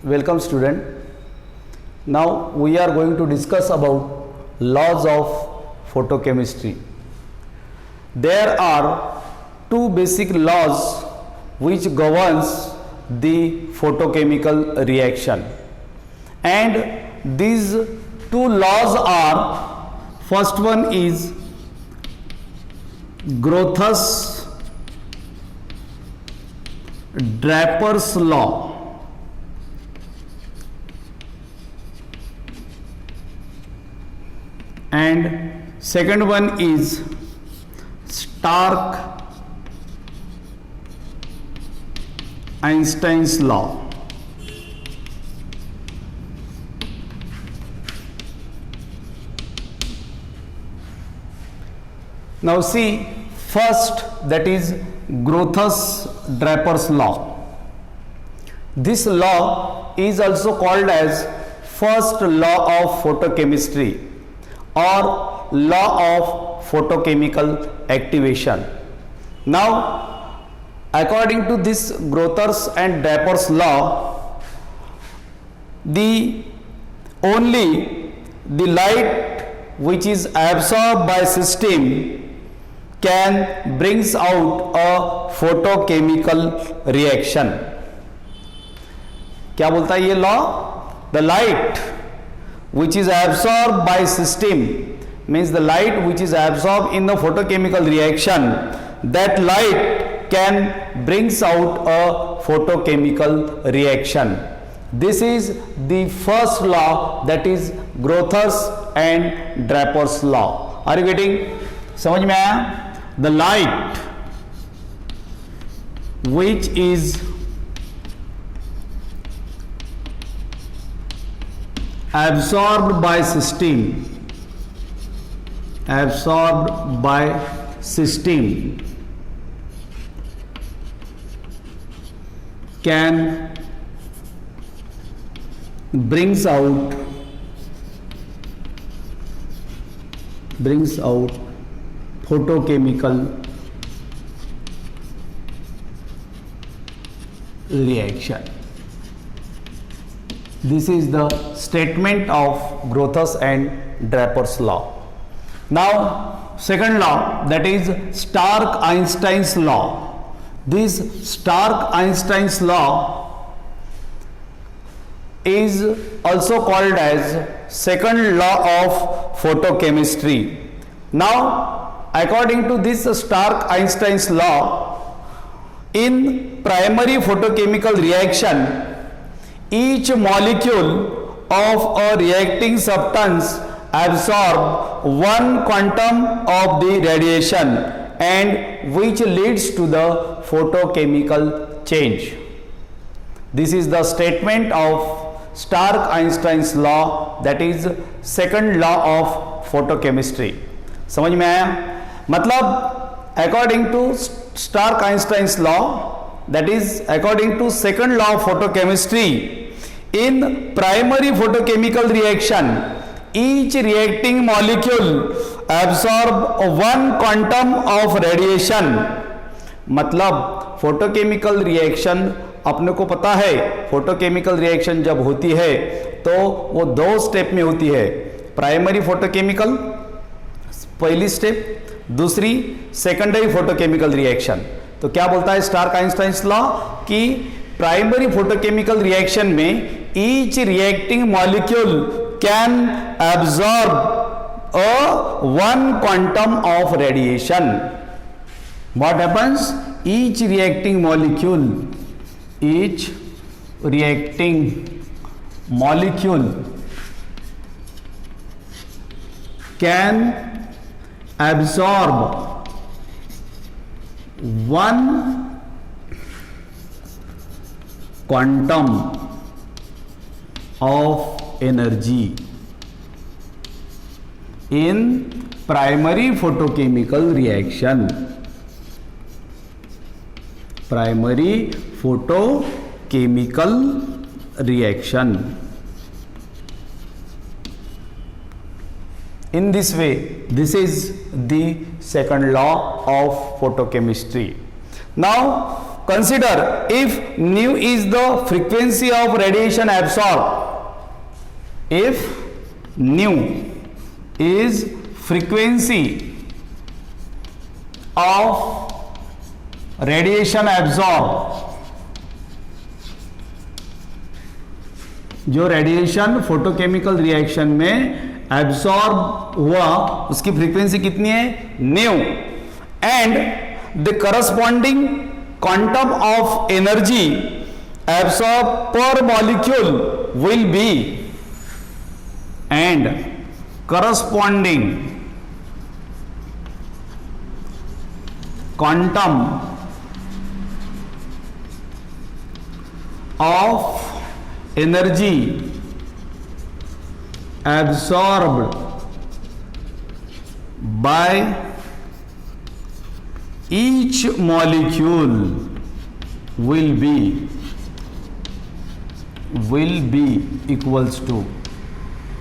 Welcome student. Now we are going to discuss about laws of photochemistry. There are two basic laws which governs the photochemical reaction, and these two laws are, first one is Grothus-Draper's law, and second one is Stark-Einstein's law. Now see, first, that is Grothus-Draper's law. This law is also called as first law of photochemistry or law of photochemical activation. Now, according to this Grothus and Draper's law, the light which is absorbed by system can brings out a photochemical reaction. क्या बोलता है ये law? The light which is absorbed by system, means the light which is absorbed in the photochemical reaction, that light can brings out a photochemical reaction. This is the first law, that is Grothus and Draper's law. Are you getting? समझ में आया? The light which is absorbed by system can brings out photochemical reaction. This is the statement of Grothus and Draper's law. Now, second law, that is Stark-Einstein's law. This Stark-Einstein's law is also called as second law of photochemistry. Now, according to this Stark-Einstein's law, in primary photochemical reaction, each molecule of a reacting substance absorbs one quantum of the radiation, and which leads to the photochemical change. This is the statement of Stark-Einstein's law, that is second law of photochemistry. समझ में आया? मतलब according to Stark-Einstein's law, that is according to second law of photochemistry, in primary photochemical reaction, each reacting molecule absorb one quantum of radiation. मतलब photochemical reaction, अपने को पता है photochemical reaction जब होती है तो वो दो स्टेप में होती है. प्राइमरी फोटोकेमिकल पहली स्टेप, दूसरी सेकेंडरी फोटोकेमिकल रिएक्शन. तो क्या बोलता है स्टार्क-आइंस्टाइन्स लॉ कि प्राइमरी फोटोकेमिकल रिएक्शन में each reacting molecule can absorb one quantum of radiation. What happens? Each reacting molecule can absorb one quantum of energy in primary photochemical reaction. Primary photochemical reaction. In this way, this is the second law of photochemistry. Now, consider if nu is the frequency of radiation absorbed. If nu is frequency of radiation absorbed, जो radiation photochemical reaction में absorb हुआ उसकी frequency कितनी है, nu, and the corresponding quantum of energy absorb per molecule will be, and corresponding quantum of energy absorbed by each molecule will be equals to,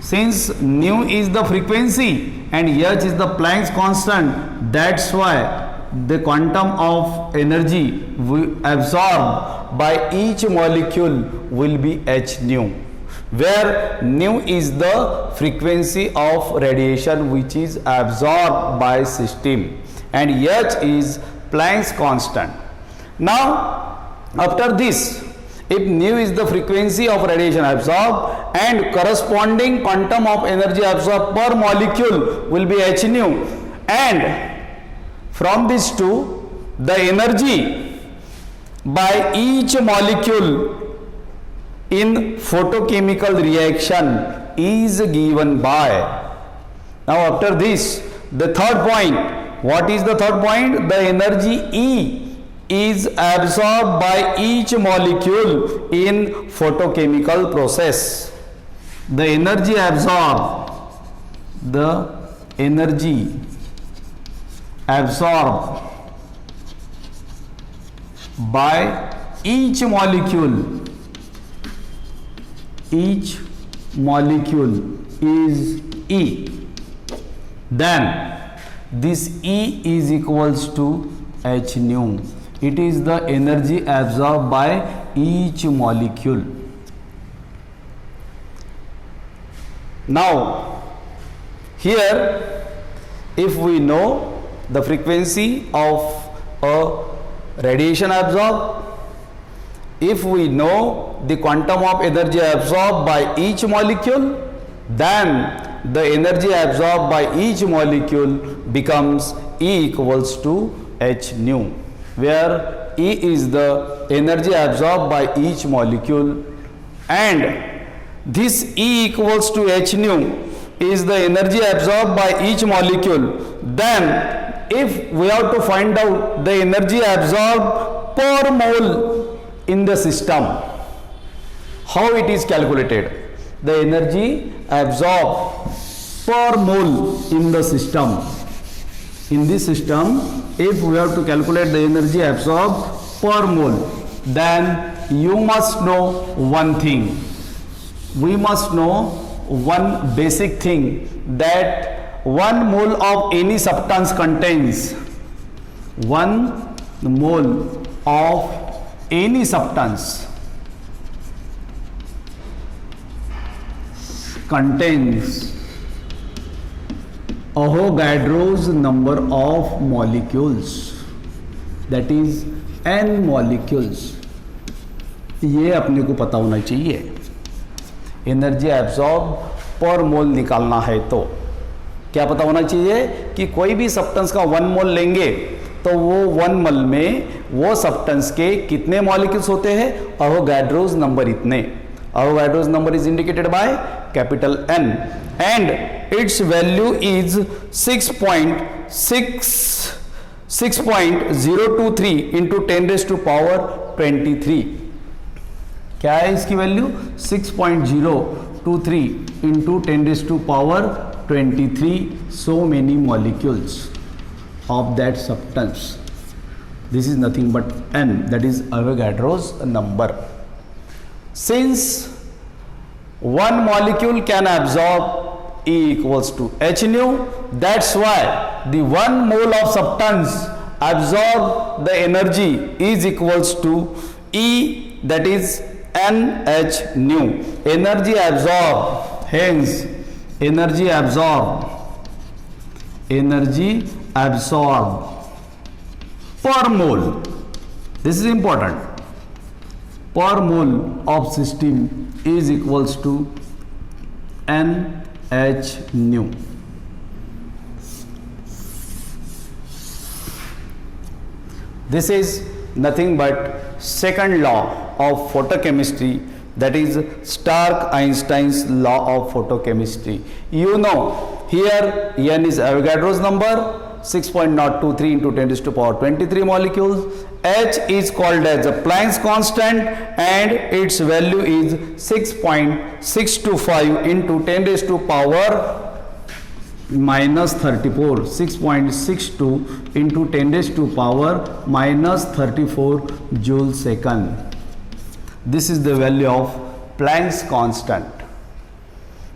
since nu is the frequency and h is the Planck's constant, that's why the quantum of energy absorbed by each molecule will be h nu, where nu is the frequency of radiation which is absorbed by system and h is Planck's constant. Now after this, if nu is the frequency of radiation absorbed and corresponding quantum of energy absorbed per molecule will be h nu, and from these two the energy by each molecule in photochemical reaction is given by. Now after this, the third point, what is the third point? The energy E is absorbed by each molecule in photochemical process. The energy absorbed by each molecule is E. Then this E is equals to h nu. It is the energy absorbed by each molecule. Now here, if we know the frequency of a radiation absorbed, if we know the quantum of energy absorbed by each molecule, then the energy absorbed by each molecule becomes E equals to h nu, where E is the energy absorbed by each molecule, and this E equals to h nu is the energy absorbed by each molecule. Then if we have to find out the energy absorbed per mole in the system, how it is calculated? The energy absorbed per mole in the system. In this system, if we have to calculate the energy absorbed per mole, then you must know one thing. We must know one basic thing, that 1 mole of any substance contains 1 mole of any substance contains Avogadro's number of molecules, that is n molecules. ये अपने को पता होना चाहिए. Energy absorb पर मोल निकालना है तो क्या पता होना चाहिए कि कोई भी सब्सटेंस का 1 मोल लेंगे तो वो 1 मोल में वो सब्सटेंस के कितने मॉलिक्यूल्स होते हैं, अवोगाड्रोस नंबर इतने. Avogadro's number is indicated by capital N and its value is 6.023 into 10 raised to power 23. क्या है इसकी value? 6.023 into 10 raised to power 23 so many molecules of that substance. This is nothing but N, that is Avogadro's number. Since one molecule can absorb E equals to h nu, that's why the 1 mole of substance absorb the energy is equals to E, that is NH nu. Energy absorbed, hence energy absorbed per mole. This is important. Per mole of system is equals to NH nu. This is nothing but second law of photochemistry, that is Stark-Einstein's law of photochemistry. You know, here N is Avogadro's number, 6.023 into 10 raised to power 23 molecules. H is called as a Planck's constant and its value is 6.625 into 10 raised to power minus 34, 6.62 into 10 raised to power minus 34 joule second. This is the value of Planck's constant.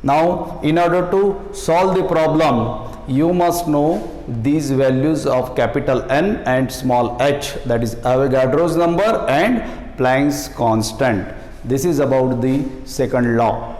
Now, in order to solve the problem, you must know these values of capital N and small h, that is Avogadro's number and Planck's constant. This is about the second law.